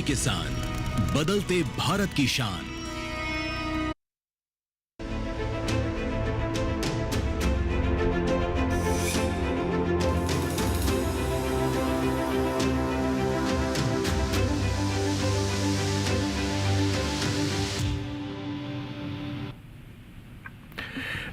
किसान, बदलते भारत की शान।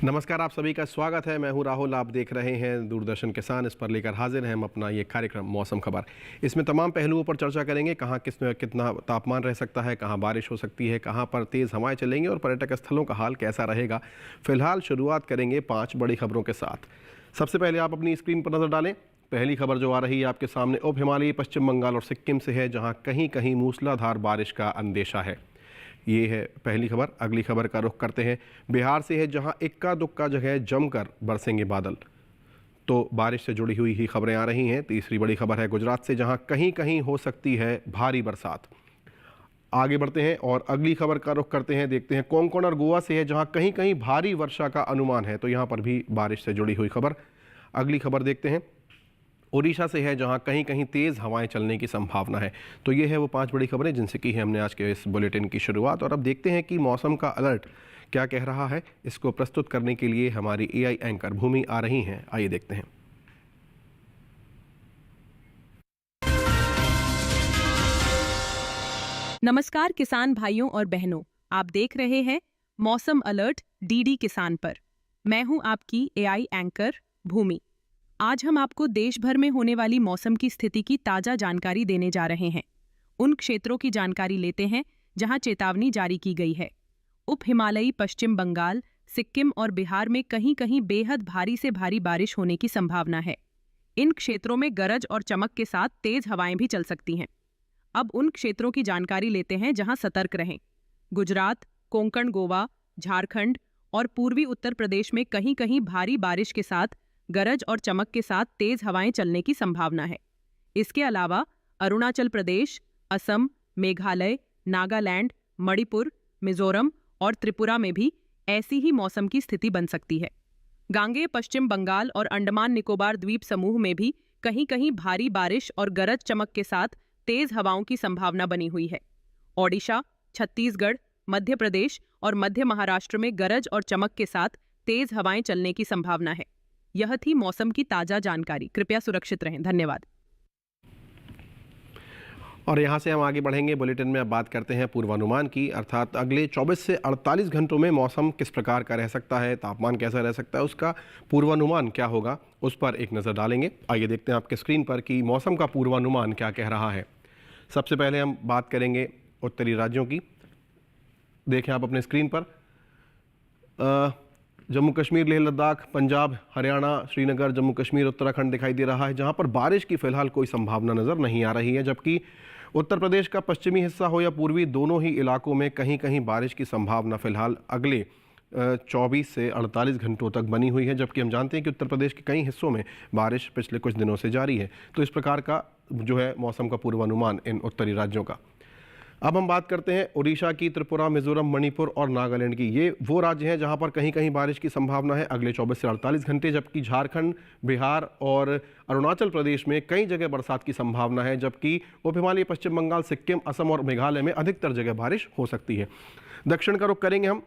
नमस्कार, आप सभी का स्वागत है। मैं हूं राहुल। आप देख रहे हैं दूरदर्शन किसान। इस पर लेकर हाजिर हैं हम अपना ये कार्यक्रम मौसम खबर। इसमें तमाम पहलुओं पर चर्चा करेंगे। कहां कितना तापमान रह सकता है, कहां बारिश हो सकती है, कहां पर तेज़ हवाएं चलेंगी और पर्यटक स्थलों का हाल कैसा रहेगा। फिलहाल शुरुआत करेंगे 5 बड़ी खबरों के साथ। सबसे पहले आप अपनी स्क्रीन पर नज़र डालें। पहली खबर जो आ रही है आपके सामने उप हिमालयी पश्चिम बंगाल और सिक्किम से है, जहाँ कहीं कहीं मूसलाधार बारिश का अंदेशा है। ये है पहली खबर। अगली खबर का रुख करते हैं बिहार से है, जहां इक्का दुक्का जगह जमकर बरसेंगे बादल। तो बारिश से जुड़ी हुई ही खबरें आ रही हैं। तीसरी बड़ी खबर है गुजरात से, जहां कहीं कहीं हो सकती है भारी बरसात। आगे बढ़ते हैं और अगली खबर का रुख करते हैं। देखते हैं कोंकण और गोवा से है, जहां कहीं कहीं भारी वर्षा का अनुमान है। तो यहाँ पर भी बारिश से जुड़ी हुई खबर। अगली खबर देखते हैं ओडिशा से है, जहां कहीं कहीं तेज़ हवाएं चलने की संभावना है। तो ये है वो 5 बड़ी खबरें जिनसे की है हमने आज के इस बुलेटिन की शुरुआत। और अब देखते हैं कि मौसम का अलर्ट क्या कह रहा है। इसको प्रस्तुत करने के लिए हमारी एआई एंकर भूमि आ रही हैं। आइए देखते हैं। नमस्कार किसान भाइयों और बहनों, आप देख रहे हैं मौसम अलर्ट डीडी किसान पर। मैं हूं आपकी एआई एंकर भूमि। आज हम आपको देश भर में होने वाली मौसम की स्थिति की ताजा जानकारी देने जा रहे हैं। उन क्षेत्रों की जानकारी लेते हैं जहां चेतावनी जारी की गई है। उप हिमालयी पश्चिम बंगाल, सिक्किम और बिहार में कहीं कहीं बेहद भारी से भारी बारिश होने की संभावना है। इन क्षेत्रों में गरज और चमक के साथ तेज हवाएं भी चल सकती हैं। अब उन क्षेत्रों की जानकारी लेते हैं जहां सतर्क रहें। गुजरात, कोंकण, गोवा, झारखंड और पूर्वी उत्तर प्रदेश में कहीं कहीं भारी बारिश के साथ गरज और चमक के साथ तेज हवाएं चलने की संभावना है। इसके अलावा अरुणाचल प्रदेश, असम, मेघालय, नागालैंड, मणिपुर, मिजोरम और त्रिपुरा में भी ऐसी ही मौसम की स्थिति बन सकती है। गांगेय पश्चिम बंगाल और अंडमान निकोबार द्वीप समूह में भी कहीं कहीं भारी बारिश और गरज चमक के साथ तेज हवाओं की संभावना बनी हुई है। ओडिशा, छत्तीसगढ़, मध्य प्रदेश और मध्य महाराष्ट्र में गरज और चमक के साथ तेज हवाएं चलने की संभावना है। यह थी मौसम की ताजा जानकारी। कृपया सुरक्षित रहें। धन्यवाद। और यहाँ से हम आगे बढ़ेंगे। बुलेटिन में अब बात करते हैं पूर्वानुमान की, अर्थात अगले 24 से 48 घंटों में मौसम किस प्रकार का रह सकता है, तापमान कैसा रह सकता है, उसका पूर्वानुमान क्या होगा, उस पर एक नज़र डालेंगे। आइए देखते हैं आपके स्क्रीन पर कि मौसम का पूर्वानुमान क्या कह रहा है। सबसे पहले हम बात करेंगे उत्तरी राज्यों की। देखें आप अपने स्क्रीन पर जम्मू कश्मीर, लेह लद्दाख, पंजाब, हरियाणा, श्रीनगर, जम्मू कश्मीर, उत्तराखंड दिखाई दे रहा है, जहां पर बारिश की फिलहाल कोई संभावना नज़र नहीं आ रही है। जबकि उत्तर प्रदेश का पश्चिमी हिस्सा हो या पूर्वी, दोनों ही इलाकों में कहीं कहीं बारिश की संभावना फिलहाल अगले 24 से 48 घंटों तक बनी हुई है। जबकि हम जानते हैं कि उत्तर प्रदेश के कई हिस्सों में बारिश पिछले कुछ दिनों से जारी है। तो इस प्रकार का जो है मौसम का पूर्वानुमान इन उत्तरी राज्यों का। अब हम बात करते हैं उड़ीसा की, त्रिपुरा, मिजोरम, मणिपुर और नागालैंड की। ये वो राज्य हैं जहां पर कहीं कहीं बारिश की संभावना है अगले 24 से 48 घंटे। जबकि झारखंड, बिहार और अरुणाचल प्रदेश में कई जगह बरसात की संभावना है। जबकि उप हिमालयी पश्चिम बंगाल, सिक्किम, असम और मेघालय में अधिकतर जगह बारिश हो सकती है। दक्षिण का रुख करेंगे हम।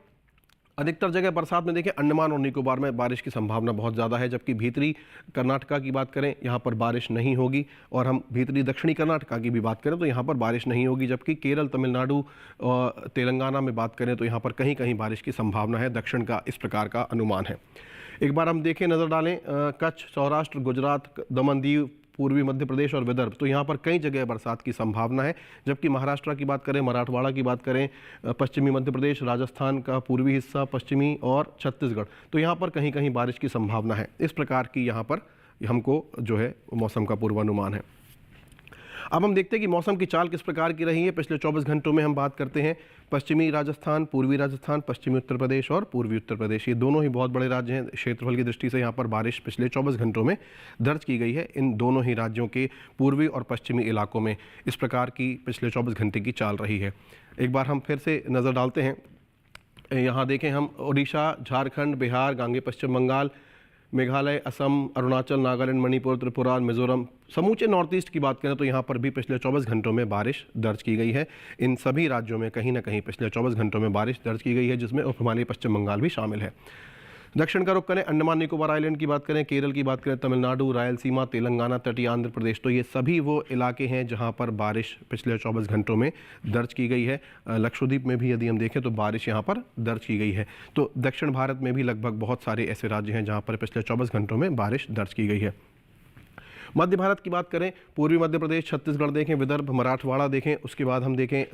अधिकतर जगह बरसात में देखें अंडमान और निकोबार में बारिश की संभावना बहुत ज़्यादा है। जबकि भीतरी कर्नाटका की बात करें, यहाँ पर बारिश नहीं होगी। और हम भीतरी दक्षिणी कर्नाटका की भी बात करें तो यहाँ पर बारिश नहीं होगी। जबकि केरल, तमिलनाडु और तेलंगाना में बात करें तो यहाँ पर कहीं कहीं बारिश की संभावना है। दक्षिण का इस प्रकार का अनुमान है। एक बार हम देखें, नज़र डालें कच्छ, सौराष्ट्र, गुजरात, दमन दीव, पूर्वी मध्य प्रदेश और विदर्भ, तो यहाँ पर कई जगह बरसात की संभावना है। जबकि महाराष्ट्र की बात करें, मराठवाड़ा की बात करें, पश्चिमी मध्य प्रदेश, राजस्थान का पूर्वी हिस्सा, पश्चिमी और छत्तीसगढ़, तो यहाँ पर कहीं कहीं बारिश की संभावना है। इस प्रकार की यहाँ पर हमको जो है मौसम का पूर्वानुमान है। अब हम देखते हैं कि मौसम की चाल किस प्रकार की रही है पिछले 24 घंटों में। हम बात करते हैं पश्चिमी राजस्थान, पूर्वी राजस्थान, पश्चिमी उत्तर प्रदेश और पूर्वी उत्तर प्रदेश, ये दोनों ही बहुत बड़े राज्य हैं। क्षेत्रफल की दृष्टि से यहाँ पर बारिश पिछले 24 घंटों में दर्ज की गई है इन दोनों ही राज्यों के पूर्वी और पश्चिमी इलाकों में। इस प्रकार की पिछले 24 घंटे की चाल रही है। एक बार हम फिर से नज़र डालते हैं। यहाँ देखें हम, उड़ीसा, झारखंड, बिहार, गांगे पश्चिम बंगाल मेघालय, असम, अरुणाचल, नागालैंड, मणिपुर, त्रिपुरा, मिजोरम, समूचे नॉर्थ ईस्ट की बात करें तो यहाँ पर भी पिछले 24 घंटों में बारिश दर्ज की गई है। इन सभी राज्यों में कहीं ना कहीं पिछले 24 घंटों में बारिश दर्ज की गई है, जिसमें उप हिमालयी पश्चिम बंगाल भी शामिल है। दक्षिण का रुख करें, अंडमान निकोबार आइलैंड की बात करें, केरल की बात करें, तमिलनाडु, रायलसीमा, तेलंगाना, तटीय आंध्र प्रदेश, तो ये सभी वो इलाके हैं जहां पर बारिश पिछले 24 घंटों में दर्ज की गई है। लक्षद्वीप में भी यदि हम देखें तो बारिश यहां पर दर्ज की गई है। तो दक्षिण भारत में भी लगभग बहुत सारे ऐसे राज्य हैं जहां पर पिछले 24 घंटों में बारिश दर्ज की गई है। मध्य भारत की बात करें, पूर्वी मध्य प्रदेश, छत्तीसगढ़ देखें, विदर्भ, मराठवाड़ा देखें, उसके बाद हम देखें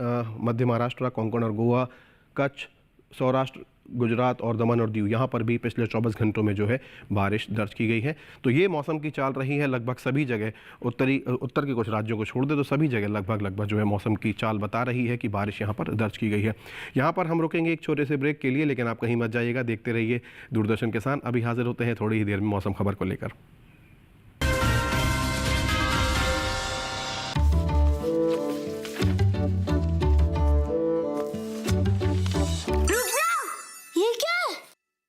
मध्य महाराष्ट्र, कोंकण और गोवा, कच्छ, सौराष्ट्र, गुजरात और दमन और दीव, यहाँ पर भी पिछले 24 घंटों में जो है बारिश दर्ज की गई है। तो ये मौसम की चाल रही है लगभग सभी जगह। उत्तर के कुछ राज्यों को छोड़ दे तो सभी जगह लगभग जो है मौसम की चाल बता रही है कि बारिश यहाँ पर दर्ज की गई है। यहाँ पर हम रुकेंगे एक छोटे से ब्रेक के लिए, लेकिन आप कहीं मत जाइएगा, देखते रहिए दूरदर्शन किसान। अभी हाजिर होते हैं थोड़ी ही देर में मौसम खबर को लेकर।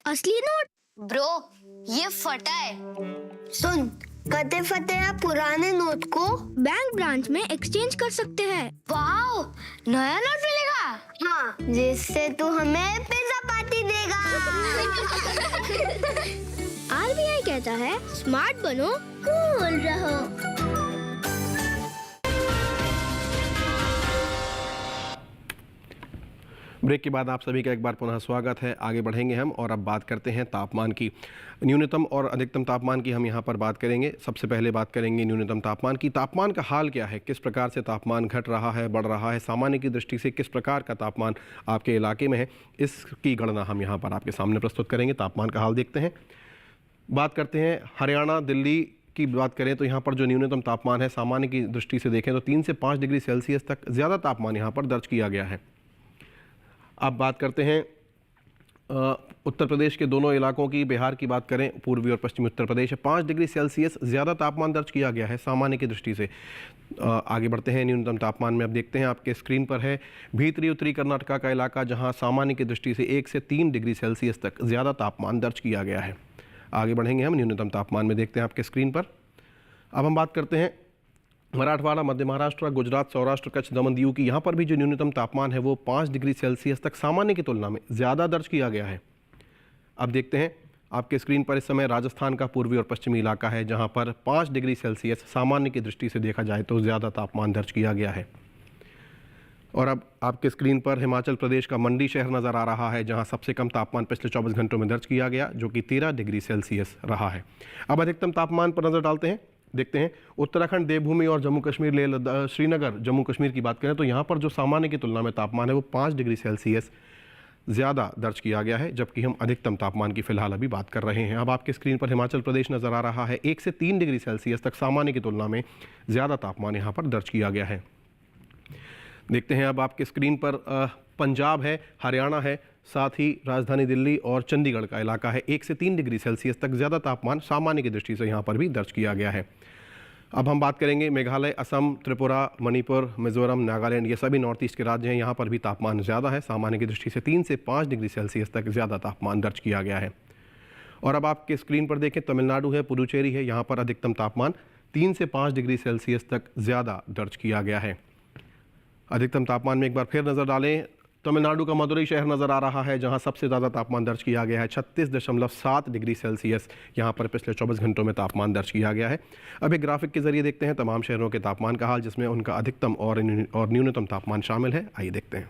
असली नोट ब्रो, ये फटा है। सुन, कते फटे या पुराने नोट को बैंक ब्रांच में एक्सचेंज कर सकते हैं। वाओ, नया नोट मिलेगा। हाँ, जिससे तू हमें पिज्जा पार्टी देगा। RBI कहता है स्मार्ट बनो, कूल रहो। ब्रेक के बाद आप सभी का एक बार पुनः स्वागत है। आगे बढ़ेंगे हम और अब बात करते हैं तापमान की। न्यूनतम और अधिकतम तापमान की हम यहाँ पर बात करेंगे। सबसे पहले बात करेंगे न्यूनतम तापमान की। तापमान का हाल क्या है, किस प्रकार से तापमान घट रहा है, बढ़ रहा है, सामान्य की दृष्टि से किस प्रकार का तापमान आपके इलाके में है, इसकी गणना हम यहाँ पर आपके सामने प्रस्तुत करेंगे। तापमान का हाल देखते हैं। बात करते हैं हरियाणा, दिल्ली की बात करें तो यहाँ पर जो न्यूनतम तापमान है सामान्य की दृष्टि से देखें तो 3 से 5 डिग्री सेल्सियस तक ज़्यादा तापमान यहाँ पर दर्ज किया गया है। अब बात करते हैं उत्तर प्रदेश के दोनों इलाकों की। बिहार की बात करें, पूर्वी और पश्चिमी उत्तर प्रदेश है, 5 डिग्री सेल्सियस ज़्यादा तापमान दर्ज किया गया है सामान्य की दृष्टि से। आगे बढ़ते हैं न्यूनतम तापमान में। अब देखते हैं आपके स्क्रीन पर है भीतरी उत्तरी कर्नाटका का इलाका, जहां सामान्य की दृष्टि से 1 से 3 डिग्री सेल्सियस तक ज़्यादा तापमान दर्ज किया गया है। आगे बढ़ेंगे हम न्यूनतम तापमान में, देखते हैं आपके स्क्रीन पर। अब हम बात करते हैं मराठवाड़ा, मध्य महाराष्ट्र, गुजरात, सौराष्ट्र, कच्छ, दमन, दीव की। यहाँ पर भी जो न्यूनतम तापमान है वो 5 डिग्री सेल्सियस तक सामान्य की तुलना में ज़्यादा दर्ज किया गया है। अब देखते हैं आपके स्क्रीन पर इस समय राजस्थान का पूर्वी और पश्चिमी इलाका है, जहाँ पर 5 डिग्री सेल्सियस सामान्य की दृष्टि से देखा जाए तो ज़्यादा तापमान दर्ज किया गया है। और अब आपके स्क्रीन पर हिमाचल प्रदेश का मंडी शहर नज़र आ रहा है, जहां सबसे कम तापमान पिछले 24 घंटों में दर्ज किया गया, जो कि 13 डिग्री सेल्सियस रहा है। अब अधिकतम तापमान पर नज़र डालते हैं, देखते हैं उत्तराखंड, देवभूमि और जम्मू कश्मीर, लेह लद्दाख, श्रीनगर, जम्मू कश्मीर की बात करें तो यहाँ पर जो सामान्य की तुलना में तापमान है वो 5 डिग्री सेल्सियस ज़्यादा दर्ज किया गया है, जबकि हम अधिकतम तापमान की फ़िलहाल अभी बात कर रहे हैं। अब आपके स्क्रीन पर हिमाचल प्रदेश नज़र आ रहा है, 1 से 3 डिग्री सेल्सियस तक सामान्य की तुलना में ज़्यादा तापमान यहाँ पर दर्ज किया गया है। देखते हैं अब आपके स्क्रीन पर पंजाब है, हरियाणा है, साथ ही राजधानी दिल्ली और चंडीगढ़ का इलाका है। 1 से 3 डिग्री सेल्सियस तक ज़्यादा तापमान सामान्य की दृष्टि से यहाँ पर भी दर्ज किया गया है। अब हम बात करेंगे मेघालय, असम, त्रिपुरा, मणिपुर, मिजोरम, नागालैंड, ये सभी नॉर्थ ईस्ट के राज्य हैं। यहाँ पर भी तापमान ज़्यादा है, सामान्य की दृष्टि से 3 से 5 डिग्री सेल्सियस तक ज़्यादा तापमान दर्ज किया गया है। और अब आपके स्क्रीन पर देखें, तमिलनाडु है, पुडुचेरी है, यहाँ पर अधिकतम तापमान 3 से 5 डिग्री सेल्सियस तक ज़्यादा दर्ज किया गया है। अधिकतम तापमान में एक बार फिर नज़र डालें, तमिलनाडु का मदुरई शहर नज़र आ रहा है, जहां सबसे ज़्यादा तापमान दर्ज किया गया है, 36.7 डिग्री सेल्सियस यहां पर पिछले 24 घंटों में तापमान दर्ज किया गया है। अब एक ग्राफिक के जरिए देखते हैं तमाम शहरों के तापमान का हाल, जिसमें उनका अधिकतम और न्यूनतम तापमान शामिल है। आइए देखते हैं।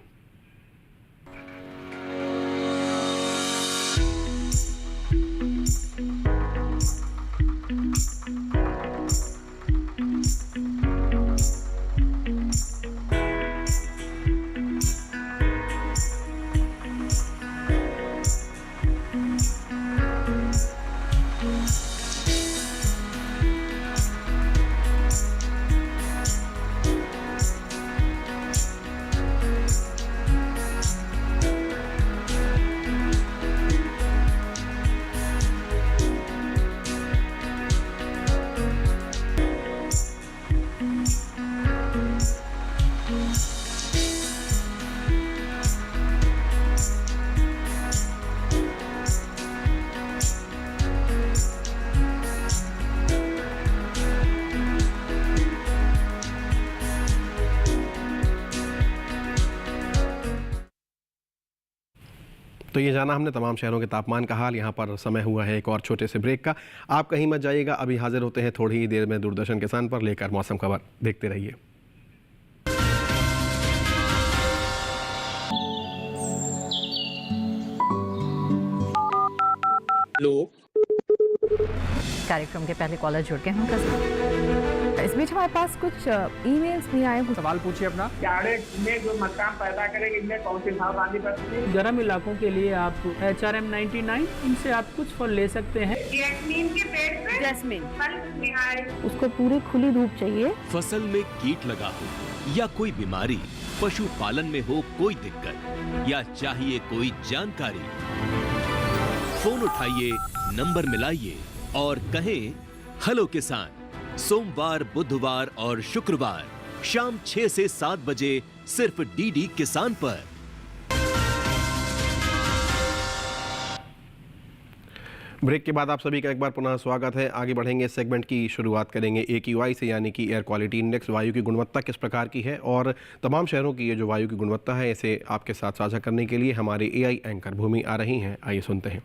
ये जाना हमने तमाम शहरों के तापमान का हाल। यहाँ पर समय हुआ है एक और छोटे से ब्रेक का। आप कहीं मत जाइएगा, अभी हाजिर होते हैं थोड़ी ही देर में दूरदर्शन किसान पर लेकर मौसम खबर। देखते रहिए। कार्यक्रम के पहले कॉलर जुड़ गए हैं। इस बीच हमारे पास कुछ ईमेल्स भी आए हैं। सवाल पूछिए अपना। में जो मकान पैदा करेंगे इनमें कौन सी सावधानी बरतनी है? गर्म इलाकों के लिए आप HRM99 इनसे आप कुछ फल ले सकते हैं। नीम के पेड़ पे जैस्मिन, फल निहाय। उसको पूरी खुली धूप चाहिए। फसल में कीट लगा हो या कोई बीमारी, पशुपालन में हो कोई दिक्कत या चाहिए कोई जानकारी, फोन उठाइए, नंबर मिलाइए और कहें हेलो किसान। सोमवार, बुधवार और शुक्रवार शाम 6 से 7 बजे सिर्फ डीडी किसान पर। ब्रेक के बाद आप सभी का एक बार पुनः स्वागत है। आगे बढ़ेंगे। इस सेगमेंट की शुरुआत करेंगे AQI से, यानी कि एयर क्वालिटी इंडेक्स। वायु की गुणवत्ता किस प्रकार की है और तमाम शहरों की ये जो वायु की गुणवत्ता है इसे आपके साथ साझा करने के लिए हमारे AI एंकर भूमि आ रही हैं। आइए सुनते हैं।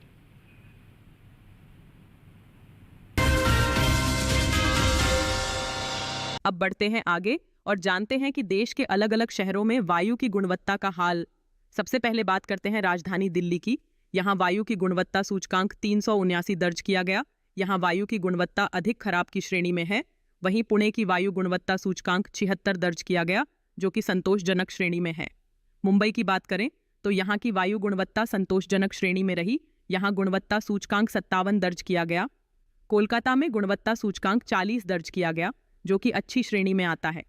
अब बढ़ते हैं आगे और जानते हैं कि देश के अलग अलग शहरों में वायु की गुणवत्ता का हाल। सबसे पहले बात करते हैं राजधानी दिल्ली की। यहाँ वायु की गुणवत्ता सूचकांक 379 दर्ज किया गया। यहाँ वायु की गुणवत्ता अधिक खराब की श्रेणी में है। वहीं पुणे की वायु गुणवत्ता सूचकांक 76 दर्ज किया गया, जो कि संतोषजनक श्रेणी में है। मुंबई की बात करें तो यहाँ की वायु गुणवत्ता संतोषजनक श्रेणी में रही। यहाँ गुणवत्ता सूचकांक 57 दर्ज किया गया। कोलकाता में गुणवत्ता सूचकांक 40 दर्ज किया गया, जो कि अच्छी श्रेणी में आता है।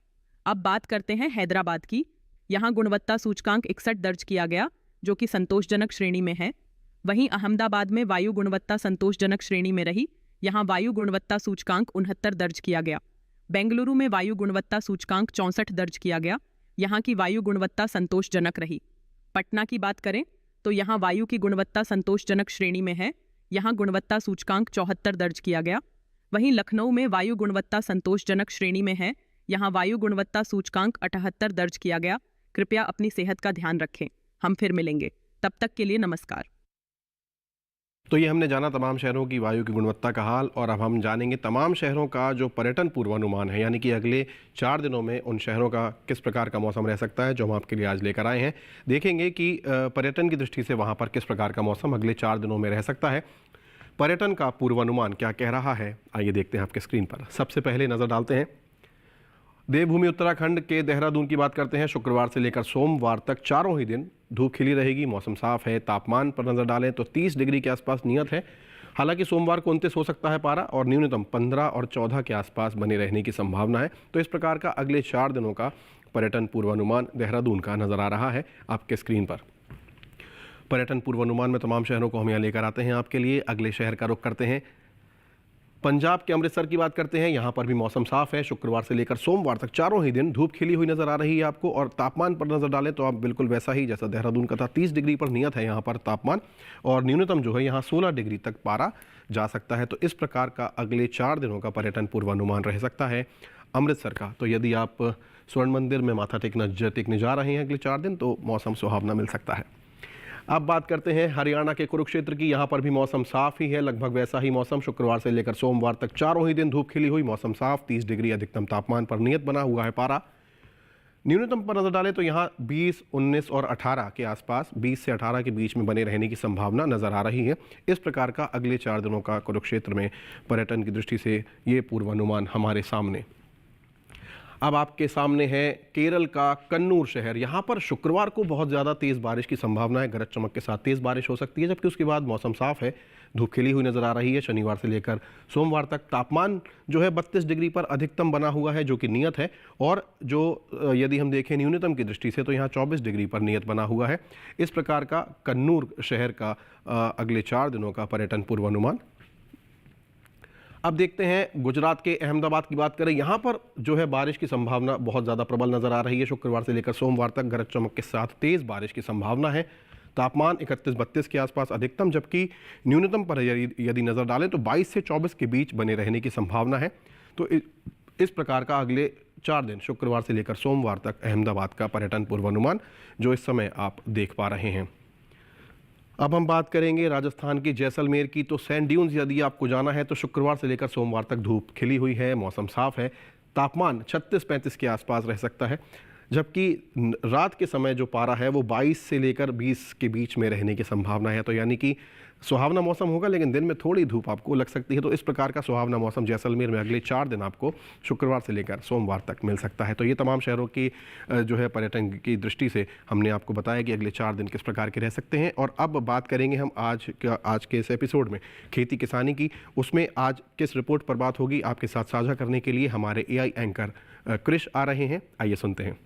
अब बात करते हैं हैदराबाद की। यहाँ गुणवत्ता सूचकांक 61 दर्ज किया गया, जो कि संतोषजनक श्रेणी में है। वहीं अहमदाबाद में वायु गुणवत्ता संतोषजनक श्रेणी में रही। यहाँ वायु गुणवत्ता सूचकांक 69 दर्ज किया गया। बेंगलुरु में वायु गुणवत्ता सूचकांक 64 दर्ज किया गया। यहाँ की वायु गुणवत्ता संतोषजनक रही। पटना की बात करें तो यहाँ वायु की गुणवत्ता संतोषजनक श्रेणी में है। यहाँ गुणवत्ता सूचकांक 74 दर्ज किया गया। वहीं लखनऊ में वायु गुणवत्ता संतोषजनक श्रेणी में है। यहाँ वायु गुणवत्ता सूचकांक 78 दर्ज किया गया। कृपया अपनी सेहत का ध्यान रखें। हम फिर मिलेंगे, तब तक के लिए नमस्कार। तो ये हमने जाना तमाम शहरों की वायु की गुणवत्ता का हाल, और अब हम जानेंगे तमाम शहरों का जो पर्यटन पूर्वानुमान है, यानी कि अगले 4 दिनों में उन शहरों का किस प्रकार का मौसम रह सकता है, जो हम आपके लिए आज लेकर आए हैं। देखेंगे कि पर्यटन की दृष्टि से वहाँ पर किस प्रकार का मौसम अगले 4 दिनों में रह सकता है। पर्यटन का पूर्वानुमान क्या कह रहा है, आइए देखते हैं आपके स्क्रीन पर। सबसे पहले नज़र डालते हैं देवभूमि उत्तराखंड के देहरादून की बात करते हैं। शुक्रवार से लेकर सोमवार तक चारों ही दिन धूप खिली रहेगी, मौसम साफ है। तापमान पर नज़र डालें तो 30 डिग्री के आसपास नियत है। हालांकि सोमवार को 29 हो सकता है पारा, और न्यूनतम 15 और 14 के आसपास बने रहने की संभावना है। तो इस प्रकार का अगले 4 दिनों का पर्यटन पूर्वानुमान देहरादून का नज़र आ रहा है आपके स्क्रीन पर। पर्यटन पूर्वानुमान में तमाम शहरों को हम यहाँ लेकर आते हैं आपके लिए। अगले शहर का रुख करते हैं, पंजाब के अमृतसर की बात करते हैं। यहाँ पर भी मौसम साफ है। शुक्रवार से लेकर सोमवार तक चारों ही दिन धूप खिली हुई नजर आ रही है आपको। और तापमान पर नजर डालें तो आप बिल्कुल वैसा ही जैसा देहरादून का था, 30 डिग्री पर नियत है यहाँ पर तापमान, और न्यूनतम जो है यहाँ 16 डिग्री तक पारा जा सकता है। तो इस प्रकार का अगले 4 दिनों का पर्यटन पूर्वानुमान रह सकता है अमृतसर का। तो यदि आप स्वर्ण मंदिर में माथा टेकने जा रहे हैं अगले 4 दिन, तो मौसम सुहावना मिल सकता है। अब बात करते हैं हरियाणा के कुरुक्षेत्र की। यहाँ पर भी मौसम साफ ही है, लगभग वैसा ही मौसम। शुक्रवार से लेकर सोमवार तक चारों ही दिन धूप खिली हुई, मौसम साफ, 30 डिग्री अधिकतम तापमान पर नियत बना हुआ है पारा। न्यूनतम पर नजर डालें तो यहाँ 20, 19 और 18 के आसपास, 20 से 18 के बीच में बने रहने की संभावना नजर आ रही है। इस प्रकार का अगले 4 दिनों का कुरुक्षेत्र में पर्यटन की दृष्टि से ये पूर्वानुमान हमारे सामने। अब आपके सामने है केरल का कन्नूर शहर। यहाँ पर शुक्रवार को बहुत ज़्यादा तेज़ बारिश की संभावना है, गरज चमक के साथ तेज़ बारिश हो सकती है, जबकि उसके बाद मौसम साफ है, धूप खिली हुई नज़र आ रही है। शनिवार से लेकर सोमवार तक तापमान जो है 32 डिग्री पर अधिकतम बना हुआ है, जो कि नियत है। और जो यदि हम देखें न्यूनतम की दृष्टि से तो यहाँ 24 डिग्री पर नियत बना हुआ है। इस प्रकार का कन्नूर शहर का अगले 4 दिनों का पर्यटन पूर्वानुमान। अब देखते हैं गुजरात के अहमदाबाद की बात करें। यहाँ पर जो है बारिश की संभावना बहुत ज़्यादा प्रबल नज़र आ रही है। शुक्रवार से लेकर सोमवार तक गरज चमक के साथ तेज़ बारिश की संभावना है। तापमान 31-32 के आसपास अधिकतम, जबकि न्यूनतम पर यदि नज़र डालें तो 22 से 24 के बीच बने रहने की संभावना है। तो इस प्रकार का अगले 4 दिन शुक्रवार से लेकर सोमवार तक अहमदाबाद का पर्यटन पूर्वानुमान जो इस समय आप देख पा रहे हैं। अब हम बात करेंगे राजस्थान की जैसलमेर की। तो सैंड ड्यून्स यदि आपको जाना है तो शुक्रवार से लेकर सोमवार तक धूप खिली हुई है, मौसम साफ है, तापमान 36-35 के आसपास रह सकता है, जबकि रात के समय जो पारा है वो 22 से लेकर 20 के बीच में रहने की संभावना है। तो यानी कि सुहावना मौसम होगा, लेकिन दिन में थोड़ी धूप आपको लग सकती है। तो इस प्रकार का सुहावना मौसम जैसलमेर में अगले 4 दिन आपको शुक्रवार से लेकर सोमवार तक मिल सकता है। तो ये तमाम शहरों की जो है पर्यटन की दृष्टि से हमने आपको बताया कि अगले 4 दिन किस प्रकार के रह सकते हैं। और अब बात करेंगे हम आज के इस एपिसोड में खेती किसानी की। उसमें आज किस रिपोर्ट पर बात होगी आपके साथ साझा करने के लिए हमारे AI एंकर कृष आ रहे हैं। आइए सुनते हैं।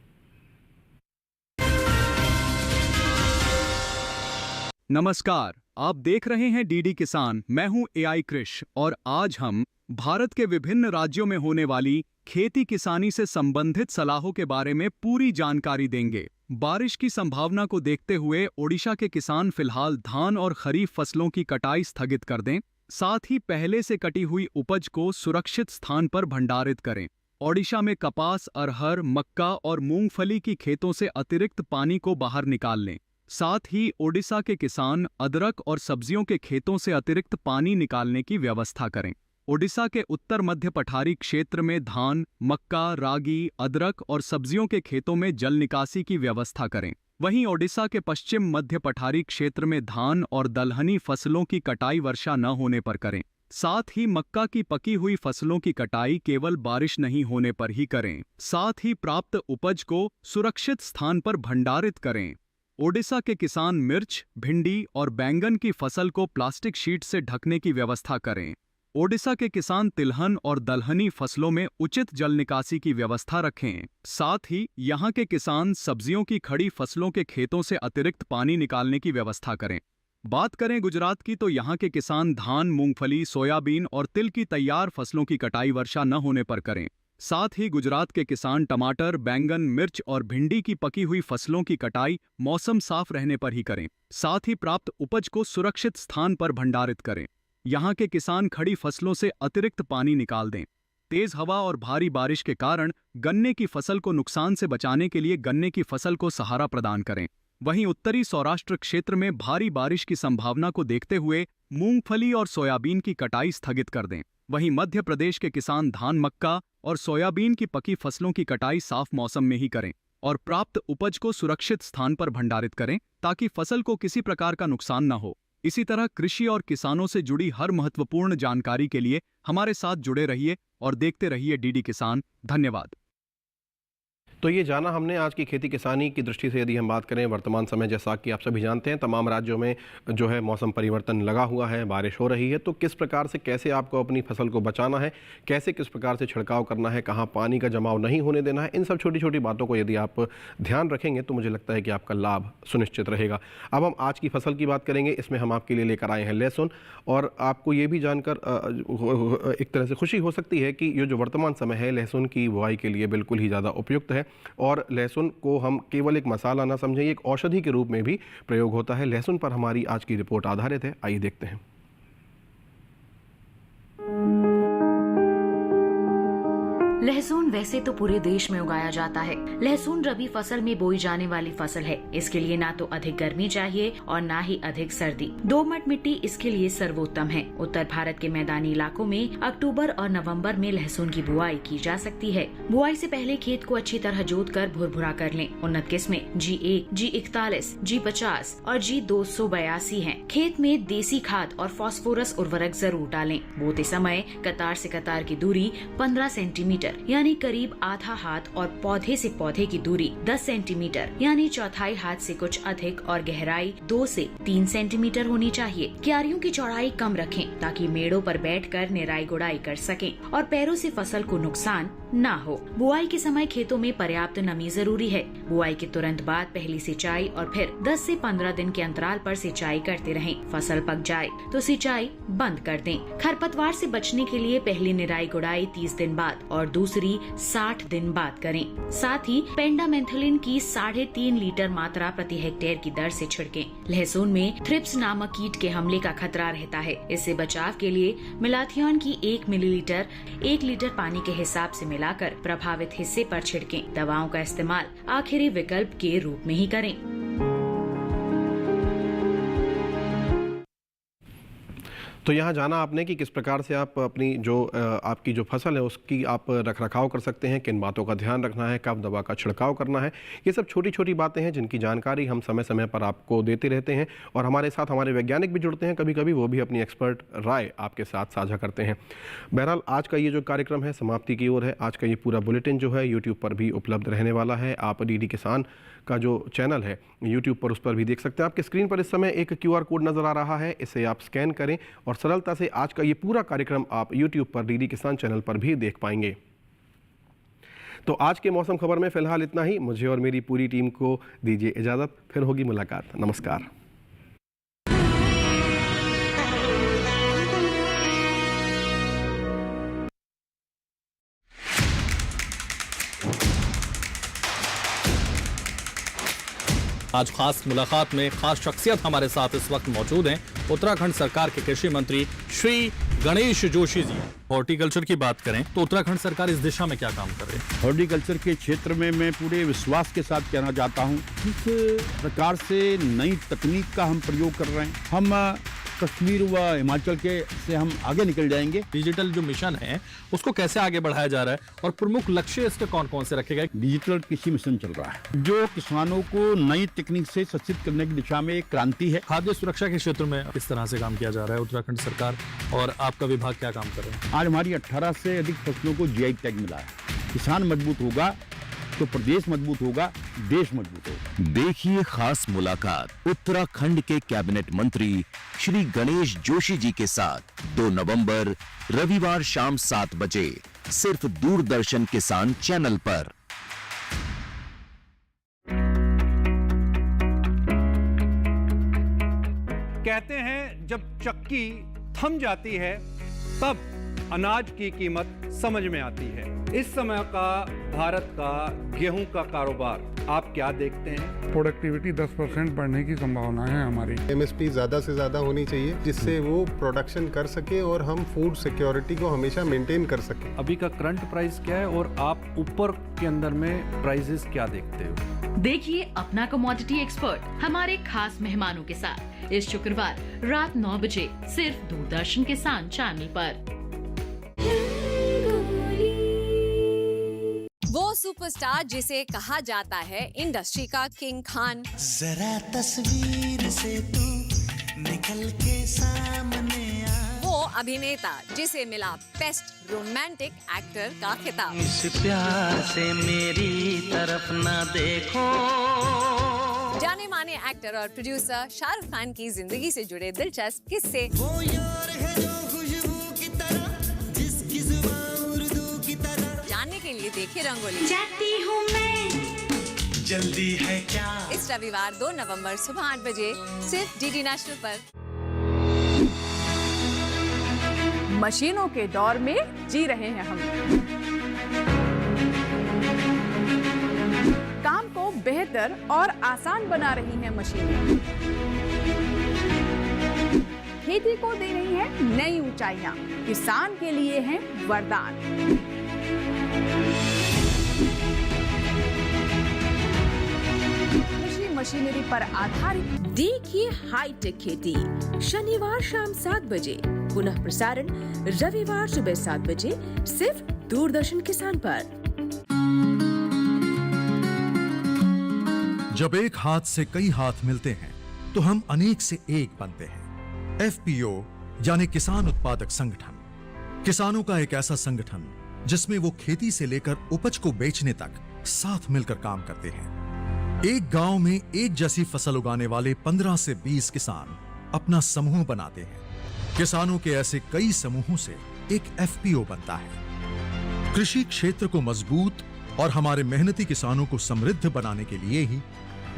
नमस्कार, आप देख रहे हैं डीडी किसान। मैं हूं AI कृष और आज हम भारत के विभिन्न राज्यों में होने वाली खेती किसानी से संबंधित सलाहों के बारे में पूरी जानकारी देंगे। बारिश की संभावना को देखते हुए ओडिशा के किसान फिलहाल धान और खरीफ फसलों की कटाई स्थगित कर दें, साथ ही पहले से कटी हुई उपज को सुरक्षित स्थान पर भंडारित करें। ओडिशा में कपास, अरहर, मक्का और मूंगफली की खेतों से अतिरिक्त पानी को बाहर निकाल लें। साथ ही ओडिशा के किसान अदरक और सब्जियों के खेतों से अतिरिक्त पानी निकालने की व्यवस्था करें। ओडिशा के उत्तर मध्य पठारी क्षेत्र में धान, मक्का, रागी, अदरक और सब्जियों के खेतों में जल निकासी की व्यवस्था करें। वहीं ओडिशा के पश्चिम मध्य पठारी क्षेत्र में धान और दलहनी फसलों की कटाई वर्षा न होने पर करें। साथ ही मक्का की पकी हुई फसलों की कटाई केवल बारिश नहीं होने पर ही करें। साथ ही प्राप्त उपज को सुरक्षित स्थान पर भंडारित करें। ओडिशा के किसान मिर्च, भिंडी और बैंगन की फसल को प्लास्टिक शीट से ढकने की व्यवस्था करें। ओडिशा के किसान तिलहन और दलहनी फसलों में उचित जल निकासी की व्यवस्था रखें। साथ ही यहां के किसान सब्जियों की खड़ी फसलों के खेतों से अतिरिक्त पानी निकालने की व्यवस्था करें। बात करें गुजरात की तो यहां के किसान धान, मूंगफली, सोयाबीन और तिल की तैयार फसलों की कटाई वर्षा न होने पर करें। साथ ही गुजरात के किसान टमाटर, बैंगन, मिर्च और भिंडी की पकी हुई फसलों की कटाई मौसम साफ रहने पर ही करें। साथ ही प्राप्त उपज को सुरक्षित स्थान पर भंडारित करें। यहाँ के किसान खड़ी फसलों से अतिरिक्त पानी निकाल दें। तेज हवा और भारी बारिश के कारण गन्ने की फसल को नुकसान से बचाने के लिए गन्ने की फसल को सहारा प्रदान करें। वहीं उत्तरी सौराष्ट्र क्षेत्र में भारी बारिश की संभावना को देखते हुए मूंगफली और सोयाबीन की कटाई स्थगित कर दें। वहीं मध्य प्रदेश के किसान धान, मक्का और सोयाबीन की पकी फसलों की कटाई साफ मौसम में ही करें और प्राप्त उपज को सुरक्षित स्थान पर भंडारित करें ताकि फसल को किसी प्रकार का नुकसान न हो। इसी तरह कृषि और किसानों से जुड़ी हर महत्वपूर्ण जानकारी के लिए हमारे साथ जुड़े रहिए और देखते रहिए डीडी किसान। धन्यवाद। तो ये जाना हमने आज की खेती किसानी की दृष्टि से। यदि हम बात करें वर्तमान समय, जैसा कि आप सभी जानते हैं तमाम राज्यों में जो है मौसम परिवर्तन लगा हुआ है, बारिश हो रही है। तो किस प्रकार से कैसे आपको अपनी फसल को बचाना है, कैसे किस प्रकार से छिड़काव करना है, कहाँ पानी का जमाव नहीं होने देना है, इन सब छोटी छोटी बातों को यदि आप ध्यान रखेंगे तो मुझे लगता है कि आपका लाभ सुनिश्चित रहेगा। अब हम आज की फसल की बात करेंगे। इसमें हम आपके लिए लेकर आए हैं लहसुन। और आपको ये भी जानकर एक तरह से खुशी हो सकती है कि ये जो वर्तमान समय है लहसुन की बुआई के लिए बिल्कुल ही ज़्यादा उपयुक्त है। और लहसुन को हम केवल एक मसाला ना समझें, एक औषधि के रूप में भी प्रयोग होता है। लहसुन पर हमारी आज की रिपोर्ट आधारित है। आइए देखते हैं। लहसुन वैसे तो पूरे देश में उगाया जाता है। लहसुन रबी फसल में बोई जाने वाली फसल है। इसके लिए ना तो अधिक गर्मी चाहिए और ना ही अधिक सर्दी। दोमट मिट्टी इसके लिए सर्वोत्तम है। उत्तर भारत के मैदानी इलाकों में अक्टूबर और नवंबर में लहसुन की बुआई की जा सकती है। बुआई से पहले खेत को अच्छी तरह जोतकर भुरभुरा कर लें। उन्नत किस्में G1, G41, G50 और G282 हैं। खेत में देसी खाद और फास्फोरस उर्वरक जरूर डालें। बोते समय कतार से कतार की दूरी 15 सेंटीमीटर यानी करीब आधा हाथ और पौधे से पौधे की दूरी 10 सेंटीमीटर यानी चौथाई हाथ से कुछ अधिक और गहराई 2 से 3 सेंटीमीटर होनी चाहिए। क्यारियों की चौड़ाई कम रखें ताकि मेड़ों पर बैठकर निराई गुड़ाई कर सकें और पैरों से फसल को नुकसान ना हो। बुआई के समय खेतों में पर्याप्त नमी जरूरी है। बुआई के तुरंत बाद पहली सिंचाई और फिर 10 से 15 दिन के अंतराल पर सिंचाई करते रहें। फसल पक जाए तो सिंचाई बंद कर दें। खरपतवार से बचने के लिए पहली निराई गुड़ाई 30 दिन बाद और दूसरी 60 दिन बाद करें। साथ ही पेंडामेंथलिन की 3.5 लीटर मात्रा प्रति हेक्टेयर की दर से छिड़कें। लहसुन में थ्रिप्स नामक कीट के हमले का खतरा रहता है। इससे बचाव के लिए मिलाथियन की 1 मिलीलीटर 1 लीटर पानी के हिसाब से मिलाकर प्रभावित हिस्से पर छिड़कें। दवाओं का इस्तेमाल आखिरी विकल्प के रूप में ही करें। तो यहाँ जाना आपने कि किस प्रकार से आप अपनी जो आपकी जो फसल है उसकी आप रखरखाव कर सकते हैं, किन बातों का ध्यान रखना है, कब दवा का छिड़काव करना है। ये सब छोटी छोटी बातें हैं जिनकी जानकारी हम समय समय पर आपको देते रहते हैं और हमारे साथ हमारे वैज्ञानिक भी जुड़ते हैं, कभी कभी वो भी अपनी एक्सपर्ट राय आपके साथ साझा करते हैं। बहरहाल आज का ये जो कार्यक्रम है समाप्ति की ओर है। आज का ये पूरा बुलेटिन जो है यूट्यूब पर भी उपलब्ध रहने वाला है। आप डीडी किसान का जो चैनल है यूट्यूब पर, उस पर भी देख सकते हैं। आपके स्क्रीन पर इस समय एक QR कोड नज़र आ रहा है, इसे आप स्कैन करें और सरलता से आज का ये पूरा कार्यक्रम आप यूट्यूब पर डीडी किसान चैनल पर भी देख पाएंगे। तो आज के मौसम खबर में फिलहाल इतना ही। मुझे और मेरी पूरी टीम को दीजिए इजाज़त, फिर होगी मुलाकात। नमस्कार। आज खास मुलाकात में खास शख्सियत हमारे साथ इस वक्त मौजूद हैं। उत्तराखंड सरकार के कृषि मंत्री श्री गणेश जोशी जी। हॉर्टिकल्चर की बात करें तो उत्तराखंड सरकार इस दिशा में क्या काम कर रही है? हॉर्टिकल्चर के क्षेत्र में मैं पूरे विश्वास के साथ कहना चाहता हूं, जिस प्रकार से नई तकनीक का हम प्रयोग कर रहे हैं, हम कश्मीर व हिमाचल के से हम आगे निकल जाएंगे। डिजिटल जो मिशन है उसको कैसे आगे बढ़ाया जा रहा है और प्रमुख लक्ष्य इसके कौन कौन से रखे गए? डिजिटल कृषि मिशन चल रहा है जो किसानों को नई तकनीक से सशक्त करने की दिशा में एक क्रांति है। खाद्य सुरक्षा के क्षेत्र में किस तरह से काम किया जा रहा है उत्तराखंड सरकार और आपका विभाग क्या काम कर रहे हैं? आज हमारी 18 से अधिक फसलों को GI टैग मिला है। किसान मजबूत होगा तो प्रदेश मजबूत होगा, देश मजबूत होगा। देखिए खास मुलाकात उत्तराखंड के कैबिनेट मंत्री श्री गणेश जोशी जी के साथ 2 नवंबर रविवार शाम 7 बजे सिर्फ दूरदर्शन किसान चैनल पर। कहते हैं जब चक्की थम जाती है तब अनाज की कीमत समझ में आती है। इस समय का भारत का गेहूं का कारोबार आप क्या देखते हैं? प्रोडक्टिविटी 10% बढ़ने की संभावना है हमारी। MSP ज़्यादा से ज़्यादा होनी चाहिए जिससे वो प्रोडक्शन कर सके और हम फूड सिक्योरिटी को हमेशा मेंटेन कर सके। अभी का करंट प्राइस क्या है और आप ऊपर के अंदर में प्राइसेस क्या देखते हो? देखिए अपना कमोडिटी एक्सपर्ट हमारे खास मेहमानों के साथ इस शुक्रवार रात 9 बजे सिर्फ दूरदर्शन किसान चैनल पर। वो सुपरस्टार जिसे कहा जाता है इंडस्ट्री का किंग खान, जरा तस्वीर से तू निकल के सामने आ। वो अभिनेता जिसे मिला बेस्ट रोमांटिक एक्टर का खिताब। इस प्यार से मेरी तरफ ना देखो। जाने माने एक्टर और प्रोड्यूसर शाहरुख खान की जिंदगी से जुड़े दिलचस्प किस्से। वो यार है जो खुशबू की तरह, जिसकी जुबान उर्दू की तरह। जानने के लिए देखिए रंगोली। जाती हूँ मैं, जल्दी है क्या? इस रविवार 2 नवंबर सुबह 8 बजे सिर्फ DD नेशनल पर। मशीनों के दौर में जी रहे हैं हम। काम को बेहतर और आसान बना रही हैं मशीनें। खेती को दे रही है नई ऊंचाइयां, किसान के लिए है वरदान। कृषि मशीनरी पर आधारित देखिए हाईटेक खेती शनिवार शाम 7 बजे, पुनः प्रसारण रविवार सुबह 7 बजे सिर्फ दूरदर्शन किसान पर। जब एक हाथ से कई हाथ मिलते हैं तो हम अनेक से एक बनते हैं। FPO यानी किसान उत्पादक संगठन, किसानों का एक ऐसा संगठन जिसमें वो खेती से लेकर उपज को बेचने तक साथ मिलकर काम करते हैं। एक गांव में एक जैसी फसल उगाने वाले 15 से 20 किसान अपना समूह बनाते हैं। किसानों के ऐसे कई समूहों से एक FPO बनता है। कृषि क्षेत्र को मजबूत और हमारे मेहनती किसानों को समृद्ध बनाने के लिए ही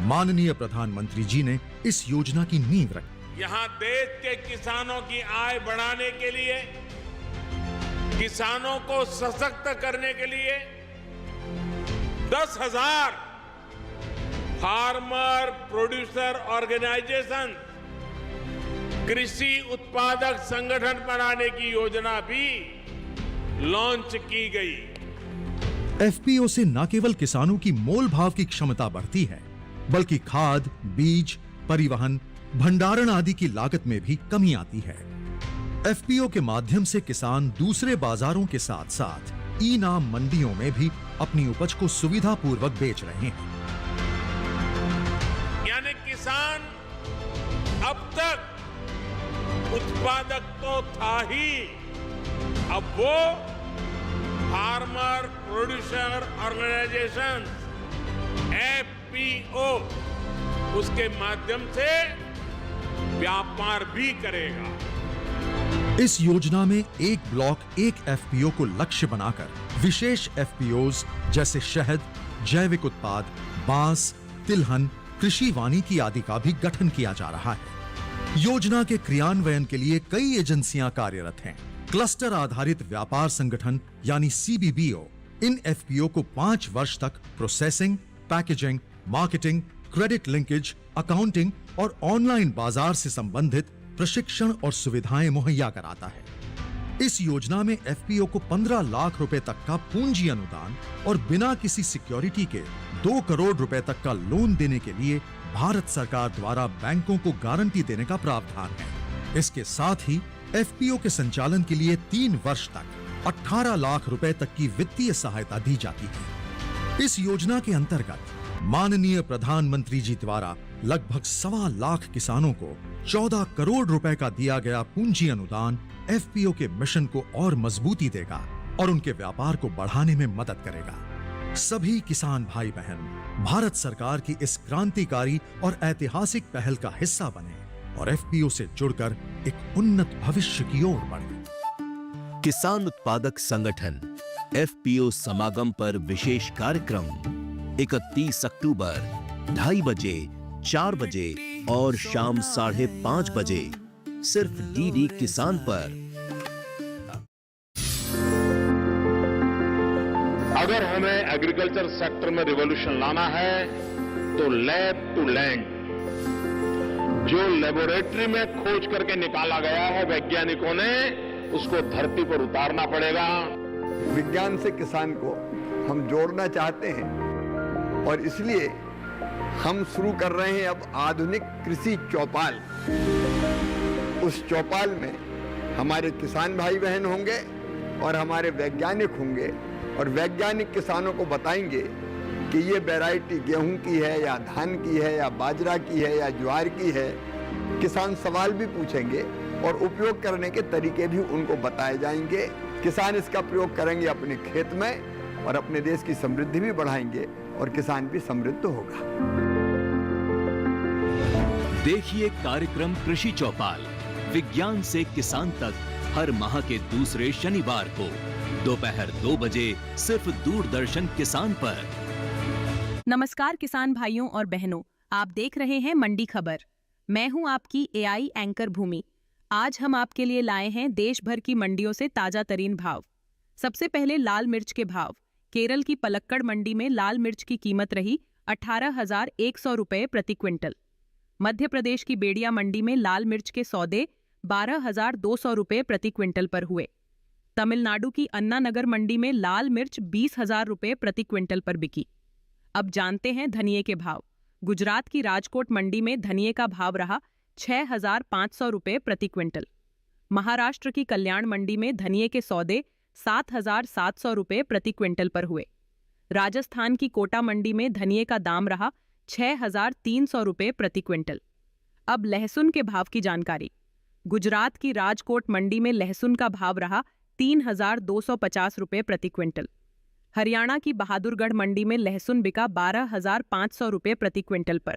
माननीय प्रधानमंत्री जी ने इस योजना की नींव रखी। यहाँ देश के किसानों की आय बढ़ाने के लिए, किसानों को सशक्त करने के लिए 10,000 फार्मर प्रोड्यूसर ऑर्गेनाइजेशन, कृषि उत्पादक संगठन बनाने की योजना भी लॉन्च की गई। FPO से न केवल किसानों की मोल भाव की क्षमता बढ़ती है, बल्कि खाद, बीज, परिवहन, भंडारण आदि की लागत में भी कमी आती है। एफपीओ के माध्यम से किसान दूसरे बाजारों के साथ साथ ई नाम मंडियों में भी अपनी उपज को सुविधापूर्वक बेच रहे हैं। यानी किसान अब तक उत्पादक तो था ही, अब वो फार्मर प्रोड्यूसर ऑर्गेनाइजेशन एफपीओ उसके माध्यम से व्यापार भी करेगा। इस योजना में एक ब्लॉक एक एफपीओ को लक्ष्य बनाकर विशेष एफपीओज जैसे शहद, जैविक उत्पाद, बांस, तिलहन, कृषि वानिकी आदि का भी गठन किया जा रहा है। योजना के क्रियान्वयन के लिए कई एजेंसियां कार्यरत हैं। क्लस्टर आधारित व्यापार संगठन यानी सीबीबीओ इन एफपीओ को 5 वर्ष तक processing, packaging, marketing, credit linkage, accounting और ऑनलाइन बाजार से संबंधित प्रशिक्षण और सुविधाएं मुहैया कराता है। इस योजना में एफपीओ को 15 लाख रुपए तक का पूंजी अनुदान और बिना किसी सिक्योरिटी के 2 करोड़ रुपए तक का लोन देने के लिए भारत सरकार द्वारा बैंकों को गारंटी देने का प्रावधान है। इसके साथ ही एफपीओ के संचालन के लिए 3 वर्ष तक 18 लाख रुपए तक की वित्तीय सहायता दी जाती है। इस योजना के अंतर्गत माननीय प्रधानमंत्री जी द्वारा लगभग 1.25 लाख किसानों को 14 करोड़ रुपए का दिया गया पूंजी अनुदान एफपीओ के मिशन को और मजबूती देगा और उनके व्यापार को बढ़ाने में मदद करेगा। सभी किसान भाई बहन भारत सरकार की इस क्रांतिकारी और ऐतिहासिक पहल का हिस्सा बने और एफपीओ से जुड़कर एक उन्नत भविष्य की ओर बढ़े। किसान उत्पादक संगठन एफपीओ समागम पर विशेष कार्यक्रम 31 अक्टूबर 2:30 बजे, 4 बजे और शाम 5:30 बजे सिर्फ डीडी किसान पर। अगर हमें एग्रीकल्चर सेक्टर में रिवॉल्यूशन लाना है तो लैब टू लैंड, जो लेबोरेटरी में खोज करके निकाला गया है वैज्ञानिकों ने, उसको धरती पर उतारना पड़ेगा। विज्ञान से किसान को हम जोड़ना चाहते हैं और इसलिए हम शुरू कर रहे हैं अब आधुनिक कृषि चौपाल। उस चौपाल में हमारे किसान भाई बहन होंगे और हमारे वैज्ञानिक होंगे और वैज्ञानिक किसानों को बताएंगे कि ये वैरायटी गेहूं की है या धान की है या बाजरा की है या ज्वार की है। किसान सवाल भी पूछेंगे और उपयोग करने के तरीके भी उनको बताए जाएंगे। किसान इसका प्रयोग करेंगे अपने खेत में और अपने देश की समृद्धि भी बढ़ाएंगे और किसान भी समृद्ध होगा। देखिए कार्यक्रम कृषि चौपाल विज्ञान से किसान तक हर माह के दूसरे शनिवार को दोपहर 2 बजे सिर्फ दूरदर्शन किसान पर। नमस्कार किसान भाइयों और बहनों, आप देख रहे हैं मंडी खबर। मैं हूं आपकी एआई एंकर भूमि। आज हम आपके लिए लाए हैं देश भर की मंडियों से ताजा तरीन भाव। सबसे पहले लाल मिर्च के भाव। केरल की पलक्कड़ मंडी में लाल मिर्च की कीमत रही 18,100 रुपये प्रति क्विंटल। मध्य प्रदेश की बेड़िया मंडी में लाल मिर्च के सौदे 12,200 रुपये प्रति क्विंटल पर हुए। तमिलनाडु की अन्ना नगर मंडी में लाल मिर्च 20,000 रुपये प्रति क्विंटल पर बिकी। अब जानते हैं धनिये के भाव। गुजरात की राजकोट मंडी में धनिये का भाव रहा 6,500 रुपये प्रति क्विंटल। महाराष्ट्र की कल्याण मंडी में धनिये के सौदे 7,700 रुपये प्रति क्विंटल पर हुए। राजस्थान की कोटा मंडी में धनिये का दाम रहा 6,300 रुपये प्रति क्विंटल। अब लहसुन के भाव की जानकारी। गुजरात की राजकोट मंडी में लहसुन का भाव रहा 3,250 रुपये प्रति क्विंटल। हरियाणा की बहादुरगढ़ मंडी में लहसुन बिका 12,500 रुपये प्रति क्विंटल पर।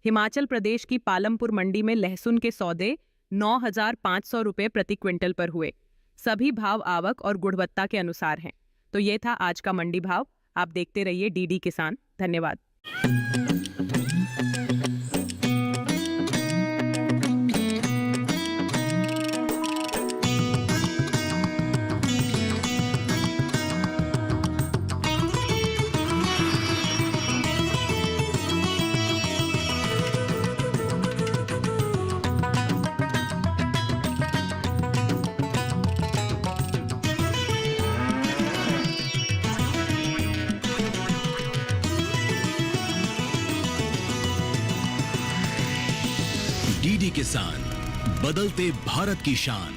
हिमाचल प्रदेश की पालमपुर मंडी में लहसुन के सौदे 9,500 रुपये प्रति क्विंटल पर हुए। सभी भाव आवक और गुणवत्ता के अनुसार हैं। तो ये था आज का मंडी भाव। आप देखते रहिए डीडी किसान। धन्यवाद। डीडी किसान, बदलते भारत की शान।